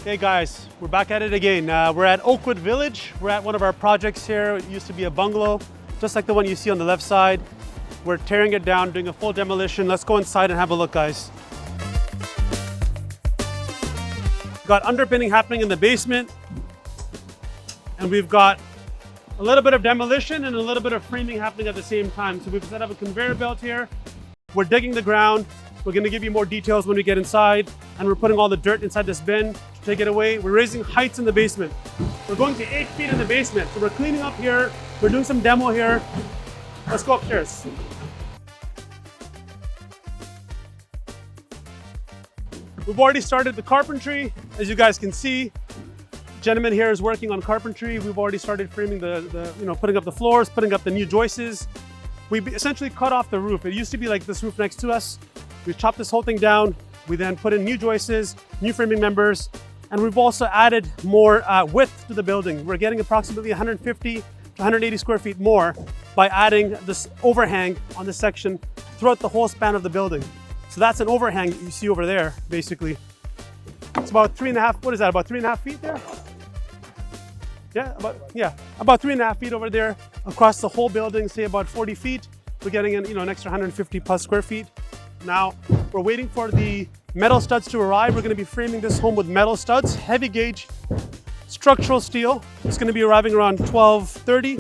Hey guys, we're back at it again. We're at Oakwood Village. We're at one of our projects here. It used to be a bungalow, just like the one you see on the left side. We're tearing it down, doing a full demolition. Let's go inside and have a look, guys. Got underpinning happening in the basement. And we've got a little bit of demolition and a little bit of framing happening at the same time. So we've set up a conveyor belt here. We're digging the ground. We're gonna give you more details when we get inside. And we're putting all the dirt inside this bin to take it away. We're raising heights in the basement. We're going to 8 feet in the basement. So we're cleaning up here. We're doing some demo here. Let's go upstairs. We've already started the carpentry. As you guys can see, gentleman here is working on carpentry. We've already started framing putting up the floors, putting up the new joists. We essentially cut off the roof. It used to be like this roof next to us. We chopped this whole thing down. We then put in new joists, new framing members, and we've also added more width to the building. We're getting approximately 150 to 180 square feet more by adding this overhang on this section throughout the whole span of the building. So that's an overhang that you see over there, basically. It's about 3.5, what is that, about 3.5 feet there? About 3.5 feet over there across the whole building, say about 40 feet. We're getting an extra 150 plus square feet. Now, we're waiting for the metal studs to arrive. We're gonna be framing this home with metal studs, heavy gauge structural steel. It's gonna be arriving around 12:30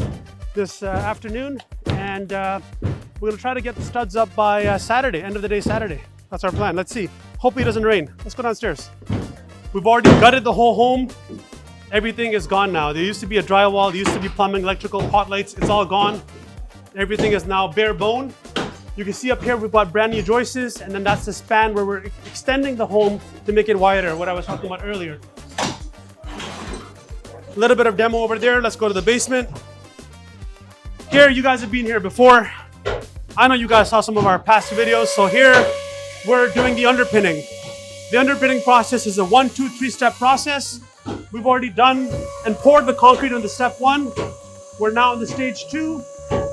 this afternoon. And we're gonna try to get the studs up by Saturday, end of the day Saturday. That's our plan, let's see. Hopefully it doesn't rain. Let's go downstairs. We've already gutted the whole home. Everything is gone now. There used to be a drywall, there used to be plumbing, electrical, hot lights, it's all gone. Everything is now bare bone. You can see up here we've got brand new joists, and then that's the span where we're extending the home to make it wider, what I was talking about earlier. A little bit of demo over there. Let's go to the basement. Here, you guys have been here before. I know you guys saw some of our past videos, so here we're doing the underpinning. The underpinning process is a 1, 2, 3-step process. We've already done and poured the concrete on the step 1. We're now on the stage 2.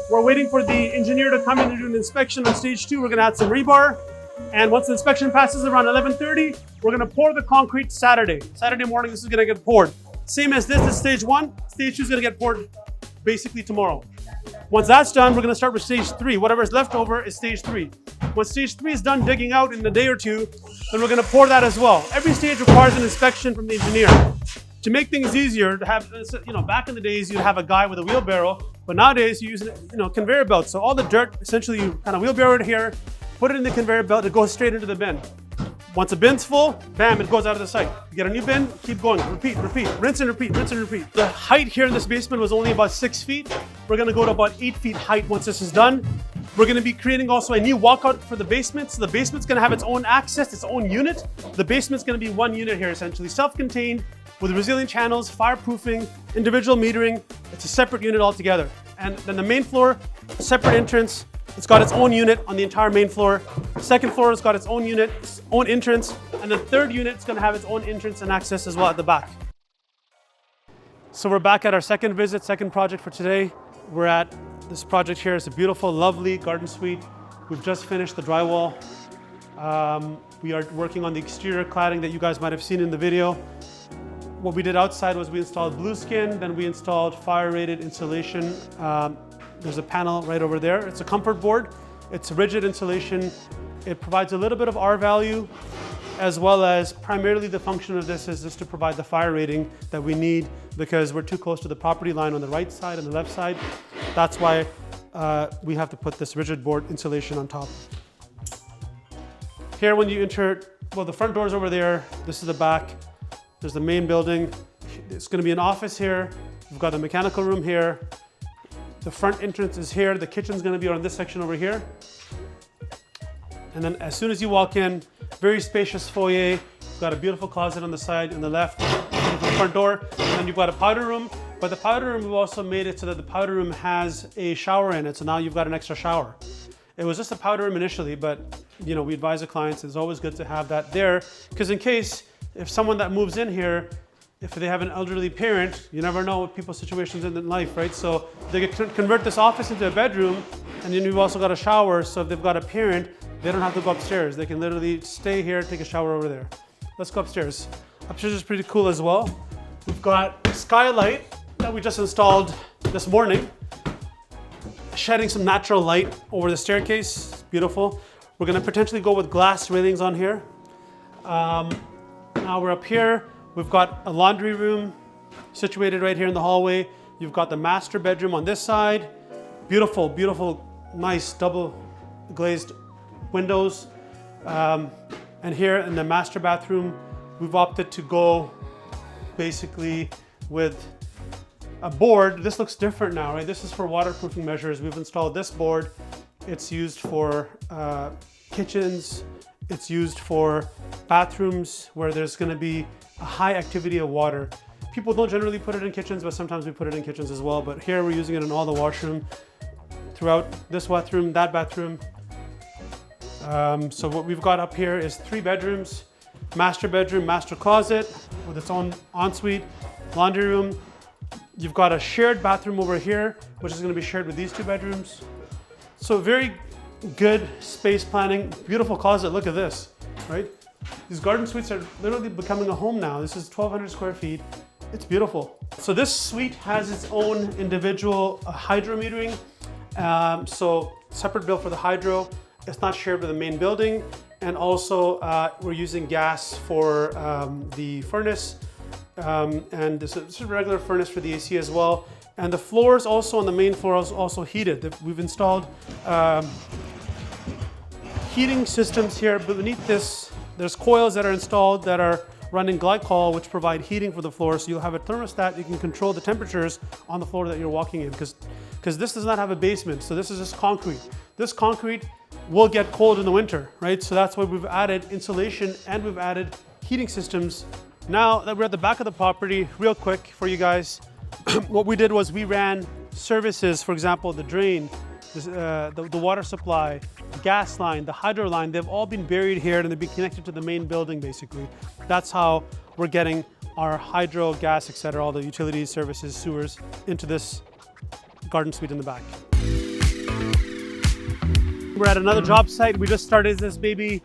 We're waiting for the engineer to come in and do an inspection on stage 2. We're gonna add some rebar. And once the inspection passes around 11:30, we're gonna pour the concrete Saturday. Saturday morning, this is gonna get poured. Same as this is stage 1. Stage 2 is gonna get poured basically tomorrow. Once that's done, we're gonna start with stage 3. Whatever's left over is stage 3. Once stage 3 is done digging out in a day or two, then we're gonna pour that as well. Every stage requires an inspection from the engineer. To make things easier, to have, back in the days, you'd have a guy with a wheelbarrow, but nowadays you use, conveyor belts. So all the dirt, essentially you kind of wheelbarrow it here, put it in the conveyor belt, it goes straight into the bin. Once the bin's full, bam, it goes out of the site. You get a new bin, keep going, repeat, rinse and repeat, rinse and repeat. The height here in this basement was only about 6 feet. We're gonna go to about 8 feet height once this is done. We're gonna be creating also a new walkout for the basement. So the basement's gonna have its own access, its own unit. The basement's gonna be one unit here, essentially, self-contained, with resilient channels, fireproofing, individual metering. It's a separate unit altogether. And then the main floor, separate entrance. It's got its own unit on the entire main floor. Second floor has got its own unit, its own entrance. And the third unit is gonna have its own entrance and access as well at the back. So we're back at our second visit, second project for today. We're at this project here. It's a beautiful, lovely garden suite. We've just finished the drywall. We are working on the exterior cladding that you guys might have seen in the video. What we did outside was we installed blue skin, then we installed fire-rated insulation. There's a panel right over there. It's a comfort board. It's rigid insulation. It provides a little bit of R value, as well as primarily the function of this is just to provide the fire rating that we need because we're too close to the property line on the right side and the left side. That's why we have to put this rigid board insulation on top. Here when you enter, well, the front door is over there. This is the back. There's the main building. It's gonna be an office here. We've got a mechanical room here. The front entrance is here. The kitchen's gonna be on this section over here. And then as soon as you walk in, very spacious foyer. You've got a beautiful closet on the side and the left, the front door. And then you've got a powder room. But the powder room, we've also made it so that the powder room has a shower in it. So now you've got an extra shower. It was just a powder room initially, but we advise the clients it's always good to have that there because in case if someone that moves in here, if they have an elderly parent, you never know what people's situations in life, right? So they can convert this office into a bedroom, and then you've also got a shower. So if they've got a parent, they don't have to go upstairs. They can literally stay here, take a shower over there. Let's go upstairs. Upstairs is pretty cool as well. We've got skylight that we just installed this morning, shedding some natural light over the staircase. Beautiful. We're gonna potentially go with glass railings on here. Now we're up here. We've got a laundry room situated right here in the hallway. You've got the master bedroom on this side. Beautiful, beautiful, nice double glazed windows. And here in the master bathroom, we've opted to go basically with a board. This looks different now, right? This is for waterproofing measures. We've installed this board. It's used for kitchens. It's used for bathrooms where there's gonna be a high activity of water. People don't generally put it in kitchens, but sometimes we put it in kitchens as well. But here we're using it in all the washroom, throughout this bathroom, that bathroom. So what we've got up here is 3 bedrooms, master bedroom, master closet with its own ensuite, laundry room. You've got a shared bathroom over here, which is going to be shared with these 2 bedrooms. So very good space planning, beautiful closet. Look at this, right? These garden suites are literally becoming a home now. This is 1,200 square feet. It's beautiful. So this suite has its own individual hydro metering. So separate bill for the hydro. It's not shared with the main building. And also we're using gas for the furnace. And this is a regular furnace for the AC as well. And the floors also on the main floor is also heated. We've installed heating systems here. Beneath this, there's coils that are installed that are running glycol, which provide heating for the floor. So you'll have a thermostat. You can control the temperatures on the floor that you're walking in, because this does not have a basement. So this is just concrete. This concrete will get cold in the winter, right? So that's why we've added insulation and we've added heating systems. Now that we're at the back of the property, real quick for you guys, what we did was we ran services, for example, the drain, the water supply, the gas line, the hydro line. They've all been buried here and they've been connected to the main building, basically. That's how we're getting our hydro, gas, etc., all the utilities, services, sewers into this garden suite in the back. We're at another job site. We just started this baby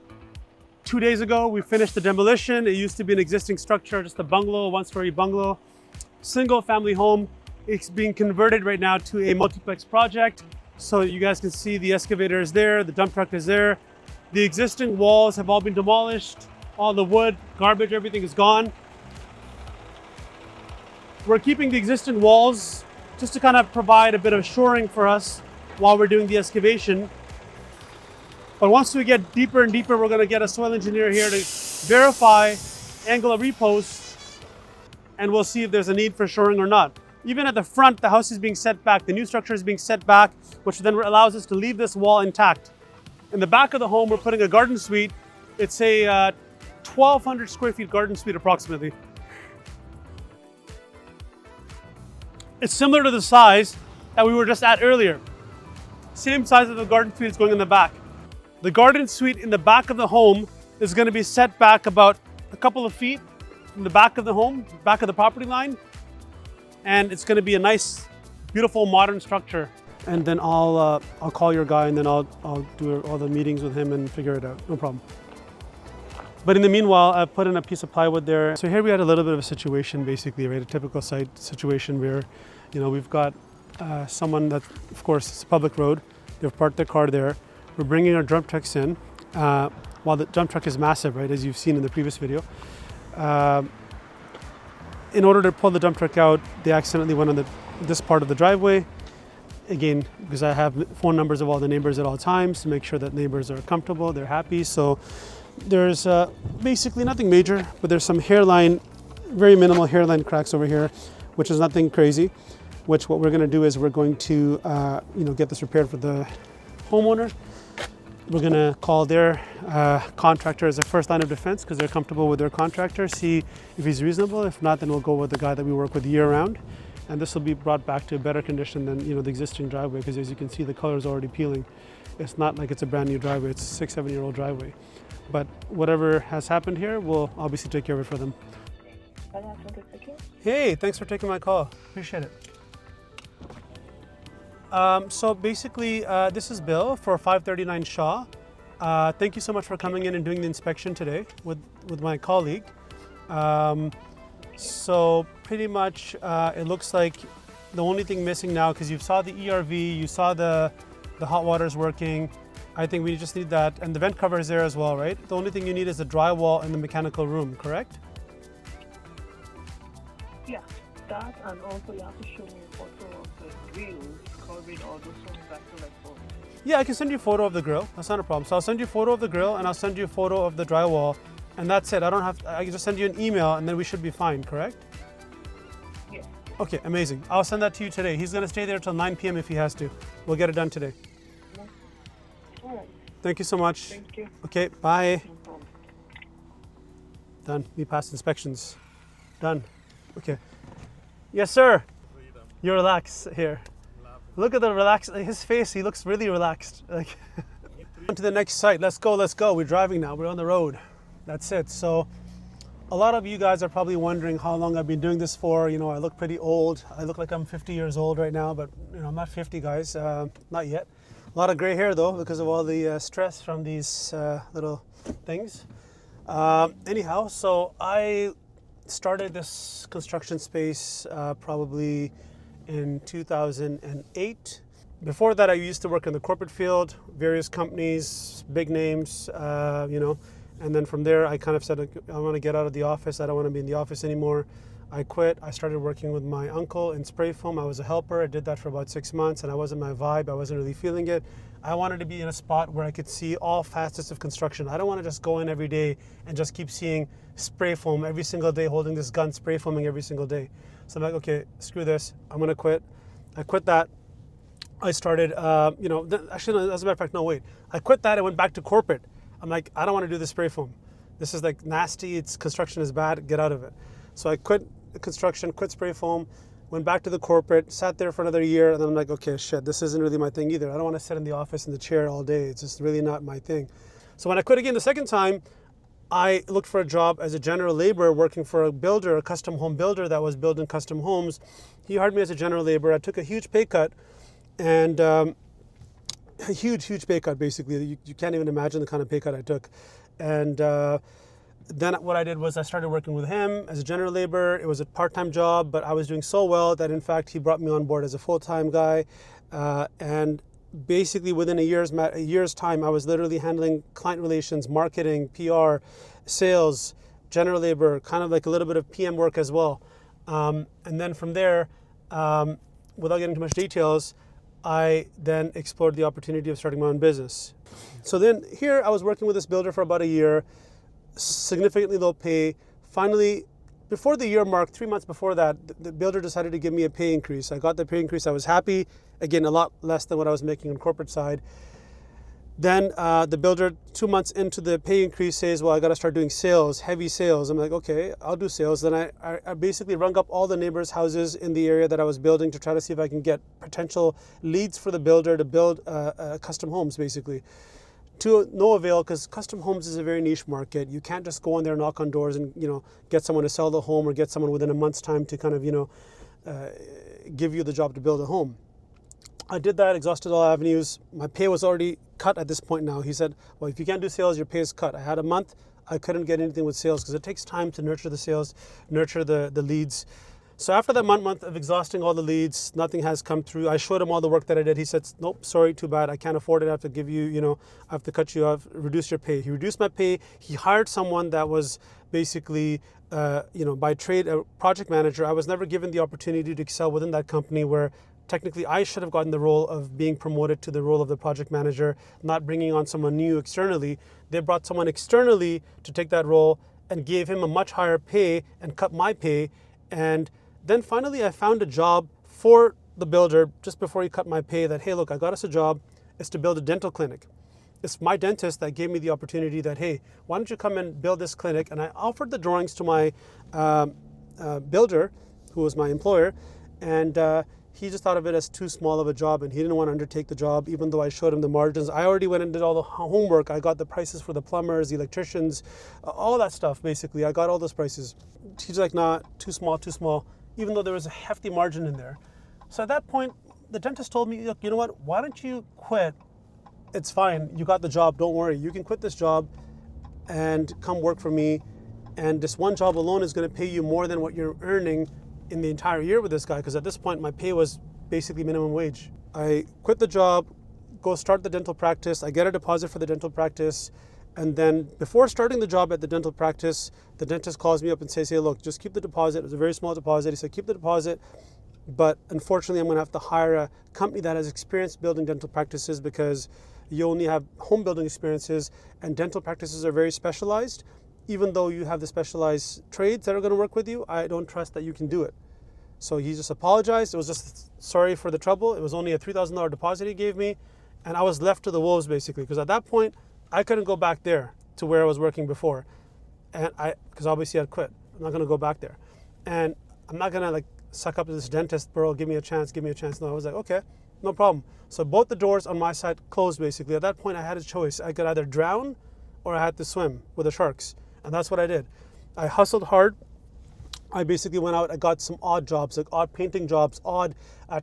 2 days ago. We finished the demolition. It used to be an existing structure, just a bungalow, 1-story bungalow, single family home. It's being converted right now to a multiplex project. So you guys can see the excavator is there, the dump truck is there. The existing walls have all been demolished. All the wood, garbage, everything is gone. We're keeping the existing walls just to kind of provide a bit of shoring for us while we're doing the excavation. But once we get deeper and deeper, we're going to get a soil engineer here to verify angle of repost, and we'll see if there's a need for shoring or not. Even at the front, the house is being set back. The new structure is being set back, which then allows us to leave this wall intact. In the back of the home, we're putting a garden suite. It's a 1,200 square feet garden suite approximately. It's similar to the size that we were just at earlier. Same size of the garden suite is going in the back. The garden suite in the back of the home is going to be set back about a couple of feet from the back of the home, back of the property line. And it's going to be a nice, beautiful, modern structure. And then I'll call your guy and then I'll do all the meetings with him and figure it out. No problem. But in the meanwhile, I've put in a piece of plywood there. So here we had a little bit of a situation, basically, right? A typical site situation where, we've got someone that, of course, it's a public road. They've parked their car there. We're bringing our dump trucks in. While the dump truck is massive, right, as you've seen in the previous video. In order to pull the dump truck out, they accidentally went on this part of the driveway. Again, because I have phone numbers of all the neighbors at all times to make sure that neighbors are comfortable, they're happy. So there's basically nothing major, but there's some hairline, very minimal hairline cracks over here, which is nothing crazy. Which what we're going to do is we're going to get this repaired for the homeowner. We're going to call their contractor as a first line of defense because they're comfortable with their contractor, see if he's reasonable. If not, then we'll go with the guy that we work with year round. And this will be brought back to a better condition than the existing driveway, because as you can see, the color is already peeling. It's not like it's a brand new driveway, it's a 6-7 year old driveway. But whatever has happened here, we'll obviously take care of it for them. Hey, thanks for taking my call. Appreciate it. So basically, this is Bill for 539 Shaw. Thank you so much for coming in and doing the inspection today with my colleague. So pretty much it looks like the only thing missing now, because you saw the ERV, you saw the hot water's working. I think we just need that, and the vent cover is there as well, right? The only thing you need is the drywall in the mechanical room, correct? Yeah, that, and also you have to show me a photo of the grills covering all those ones that are like both. Yeah, I can send you a photo of the grill. That's not a problem. So I'll send you a photo of the grill and I'll send you a photo of the drywall, and that's it. I can just send you an email and then we should be fine, correct? Yeah. Okay, amazing. I'll send that to you today. He's gonna stay there till 9 p.m. if he has to. We'll get it done today. All right. Thank you so much. Thank you. Okay, bye. No problem. Done. We passed inspections. Done. Okay. Yes, sir. You're relaxed here. Look at the relaxed, his face, he looks really relaxed. Like, on to the next site. Let's go, let's go. We're driving now, we're on the road. That's it. So a lot of you guys are probably wondering how long I've been doing this for. You know, I look pretty old. I look like I'm 50 years old right now, but you know, I'm not 50, guys, not yet. A lot of gray hair though, because of all the stress from these little things. Anyhow, so I started this construction space probably in 2008. Before that, I used to work in the corporate field, various companies, big names, you know, and then from there I kind of said, I want to get out of the office. I don't want to be in the office anymore. I quit. I started working with my uncle in spray foam. I was a helper. I did that for about 6 months, and I wasn't my vibe. I wasn't really feeling it. I wanted to be in a spot where I could see all facets of construction. I don't want to just go in every day and just keep seeing spray foam every single day, holding this gun, spray foaming every single day. So I'm like, okay, screw this. I'm going to quit. I quit that. I started, you know, actually, as a matter of fact, no, wait. I quit that and went back to corporate. I'm like, I don't want to do the spray foam. This is like nasty. It's construction is bad. Get out of it. So I quit construction, quit spray foam, went back to the corporate, sat there for another year, and then I'm like, okay, shit, this isn't really my thing either. I don't want to sit in the office in the chair all day. It's just really not my thing. So when I quit again the second time, I looked for a job as a general laborer working for a builder, a custom home builder that was building custom homes. He hired me as a general laborer. I took a huge pay cut, and a huge pay cut, basically. You can't even imagine the kind of pay cut I took. And then what I did was I started working with him as a general laborer. It was a part-time job, but I was doing so well that in fact he brought me on board as a full-time guy. And basically within a year's time, I was literally handling client relations, marketing, PR, sales, general labor, kind of like a little bit of PM work as well. And then from there, without getting too much details, I then explored the opportunity of starting my own business. So then here I was working with this builder for about a year, significantly low pay. Finally, before the year mark, 3 months before that, the builder decided to give me a pay increase. I got the pay increase. I was happy. Again, a lot less than what I was making on corporate side. Then the builder, 2 months into the pay increase, says, well, I got to start doing sales, heavy sales. I'm like, okay, I'll do sales. Then I basically rung up all the neighbors' houses in the area that I was building to try to see if I can get potential leads for the builder to build custom homes, basically. To no avail, because custom homes is a very niche market. You can't just go in there, knock on doors, and get someone to sell the home, or get someone within a month's time to kind of give you the job to build a home. I did that, exhausted all avenues. My pay was already cut at this point now. He said, well, if you can't do sales, your pay is cut. I had a month. I couldn't get anything with sales because it takes time to nurture the sales, nurture the leads. So after that month of exhausting all the leads, nothing has come through. I showed him all the work that I did. He said, nope, sorry, too bad. I can't afford it. I have to give you, I have to cut you off, reduce your pay. He reduced my pay. He hired someone that was basically, by trade, a project manager. I was never given the opportunity to excel within that company, where technically I should have gotten the role of being promoted to the role of the project manager, not bringing on someone new externally. They brought someone externally to take that role and gave him a much higher pay and cut my pay. And then finally I found a job for the builder just before he cut my pay that, hey, look, I got us a job. It's to build a dental clinic. It's my dentist that gave me the opportunity that, hey, why don't you come and build this clinic? And I offered the drawings to my builder, who was my employer, and he just thought of it as too small of a job, and he didn't want to undertake the job, even though I showed him the margins. I already went and did all the homework. I got the prices for the plumbers, the electricians, all that stuff, basically. I got all those prices. He's like, nah, too small, even though there was a hefty margin in there. So at that point, the dentist told me, look, you know what? Why don't you quit? It's fine. You got the job. Don't worry. You can quit this job and come work for me. And this one job alone is going to pay you more than what you're earning in the entire year with this guy, because at this point my pay was basically minimum wage. I quit the job, go start the dental practice. I get a deposit for the dental practice. And then before starting the job at the dental practice, the dentist calls me up and says, hey, look, just keep the deposit. It was a very small deposit. He said, keep the deposit. But unfortunately, I'm going to have to hire a company that has experience building dental practices, because you only have home building experiences, and dental practices are very specialized. Even though you have the specialized trades that are going to work with you, I don't trust that you can do it. So he just apologized. It was just sorry for the trouble. It was only a $3,000 deposit he gave me. And I was left to the wolves, basically, because at that point, I couldn't go back there to where I was working before. And because obviously I'd quit. I'm not going to go back there. And I'm not going to like suck up to this dentist, bro, give me a chance, give me a chance. No, I was like, okay, no problem. So both the doors on my side closed, basically. At that point, I had a choice. I could either drown or I had to swim with the sharks. And that's what I did. I hustled hard. I basically went out, I got some odd jobs, like odd painting jobs, odd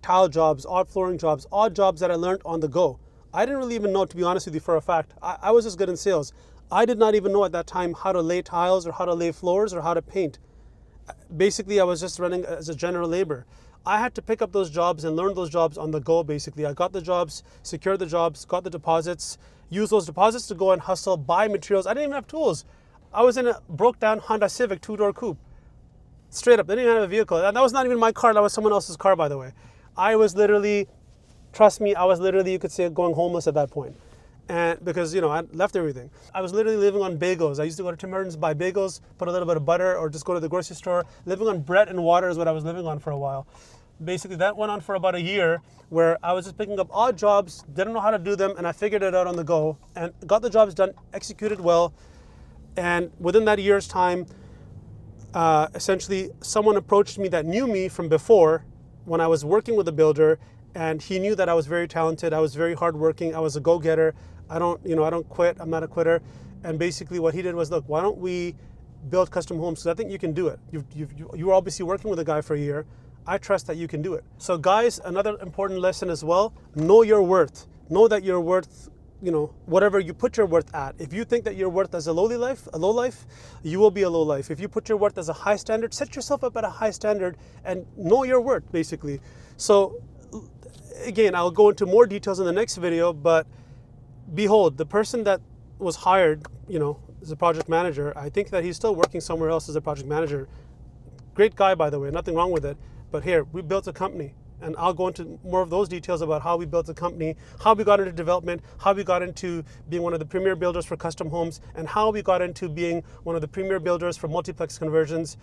tile jobs, odd flooring jobs, odd jobs that I learned on the go. I didn't really even know, to be honest with you, for a fact. I was just good in sales. I did not even know at that time how to lay tiles or how to lay floors or how to paint. Basically, I was just running as a general labor. I had to pick up those jobs and learn those jobs on the go, basically. I got the jobs, secured the jobs, got the deposits, used those deposits to go and hustle, buy materials. I didn't even have tools. I was in a broke down Honda Civic 2-door coupe. Straight up, they didn't even have a vehicle. And that was not even my car, that was someone else's car, by the way. I was literally, trust me, I was literally, you could say, going homeless at that point. And because, you know, I left everything. I was literally living on bagels. I used to go to Tim Hortons, buy bagels, put a little bit of butter, or just go to the grocery store. Living on bread and water is what I was living on for a while. Basically, that went on for about a year, where I was just picking up odd jobs, didn't know how to do them, and I figured it out on the go, and got the jobs done, executed well. And within that year's time, essentially someone approached me that knew me from before when I was working with a builder, and he knew that I was very talented, I was very hardworking, I was a go-getter. I don't quit, I'm not a quitter. And basically what he did was, look, why don't we build custom homes? Because I think you can do it. You were obviously working with a guy for a year. I trust that you can do it. So guys, another important lesson as well, know your worth. Know that you're worth, you know, whatever you put your worth at. If you think that your worth as a low life, you will be a low life. If you put your worth as a high standard, set yourself up at a high standard and know your worth, basically. So again, I'll go into more details in the next video, but behold, the person that was hired, you know, as a project manager, I think that he's still working somewhere else as a project manager. Great guy, by the way, nothing wrong with it. But here, we built a company. And I'll go into more of those details about how we built a company, how we got into development, how we got into being one of the premier builders for custom homes, and how we got into being one of the premier builders for multiplex conversions.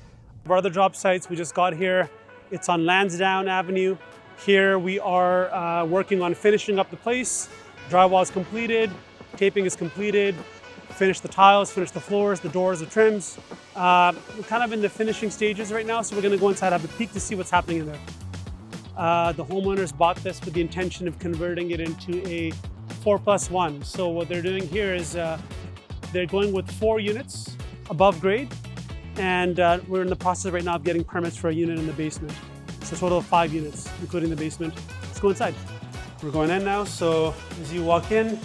Our other job sites, we just got here. It's on Lansdowne Avenue. Here we are working on finishing up the place. Drywall is completed, taping is completed, finished the tiles, finished the floors, the doors, the trims. We're kind of in the finishing stages right now, so we're gonna go inside, have a peek to see what's happening in there. The homeowners bought this with the intention of converting it into a 4+1. So what they're doing here is they're going with 4 units above grade, and we're in the process right now of getting permits for a unit in the basement. So a total of 5 units, including the basement. Let's go inside. We're going in now, so as you walk in,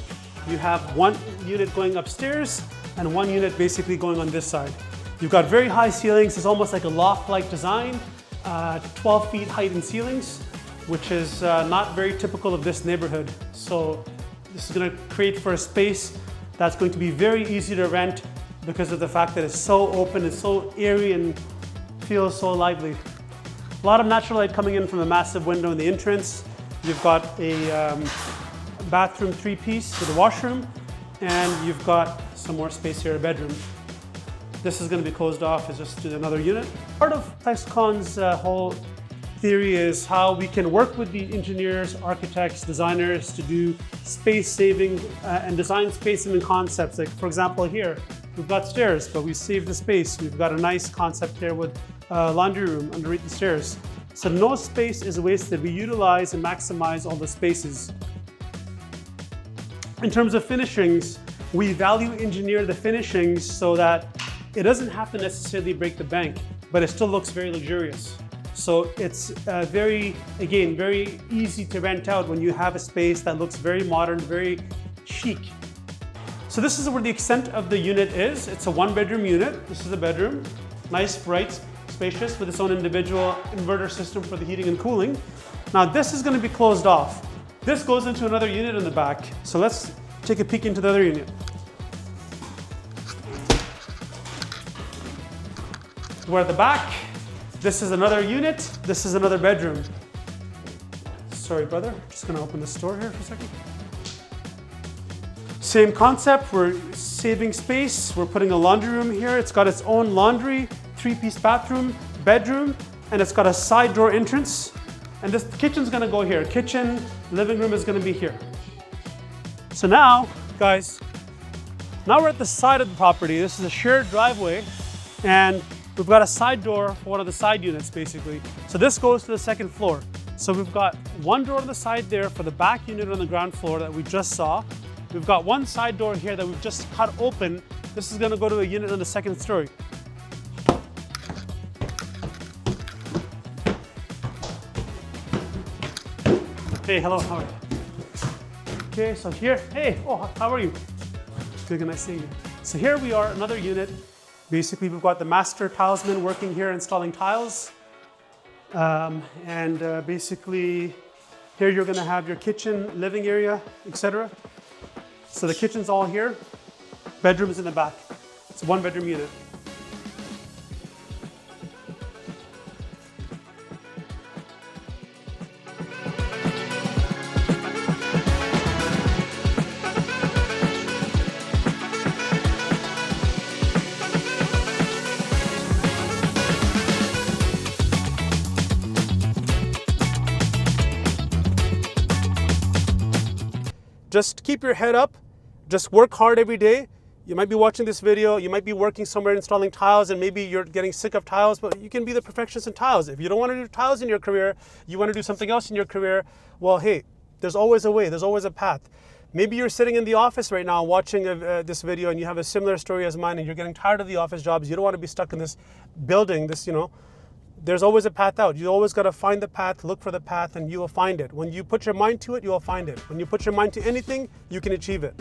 you have 1 unit going upstairs and 1 unit basically going on this side. You've got very high ceilings. It's almost like a loft-like design. 12 feet height in ceilings, which is not very typical of this neighborhood. So this is going to create for a space that's going to be very easy to rent because of the fact that it's so open, it's so airy and feels so lively. A lot of natural light coming in from the massive window in the entrance. You've got a bathroom 3-piece with a washroom, and you've got some more space here, a bedroom. This is going to be closed off as just another unit. Part of Plexcon's whole theory is how we can work with the engineers, architects, designers to do space saving and design space saving concepts. Like for example here, we've got stairs, but we saved the space. We've got a nice concept here with a laundry room underneath the stairs. So no space is wasted. We utilize and maximize all the spaces. In terms of finishings, we value engineer the finishings so that it doesn't have to necessarily break the bank, but it still looks very luxurious. So it's very easy to rent out when you have a space that looks very modern, very chic. So this is where the extent of the unit is. It's a 1-bedroom unit. This is a bedroom. Nice, bright, spacious with its own individual inverter system for the heating and cooling. Now this is going to be closed off. This goes into another unit in the back. So let's take a peek into the other unit. We're at the back. This is another unit. This is another bedroom. Sorry, brother. Just going to open this door here for a second. Same concept. We're saving space. We're putting a laundry room here. It's got its own laundry, 3-piece bathroom, bedroom, and it's got a side door entrance. And this kitchen's going to go here. Kitchen, living room is going to be here. So now, guys, now we're at the side of the property. This is a shared driveway, and we've got a side door for one of the side units, basically. So this goes to the second floor. So we've got one door on the side there for the back unit on the ground floor that we just saw. We've got one side door here that we've just cut open. This is going to go to a unit on the second story. Hey, hello, how are you? Okay, so here, hey, oh, how are you? Good, nice seeing you. So here we are, another unit. Basically, we've got the master tilesman working here installing tiles. Basically, here you're gonna have your kitchen, living area, etc. So the kitchen's all here, bedroom's in the back. It's a 1-bedroom unit. Just keep your head up, just work hard every day. You might be watching this video, you might be working somewhere installing tiles, and maybe you're getting sick of tiles, but you can be the perfectionist in tiles. If you don't want to do tiles in your career, you want to do something else in your career, well, hey, there's always a way, there's always a path. Maybe you're sitting in the office right now watching this video and you have a similar story as mine and you're getting tired of the office jobs, you don't want to be stuck in this building, there's always a path out. You always got to find the path, look for the path, and you will find it. When you put your mind to it, you will find it. When you put your mind to anything, you can achieve it.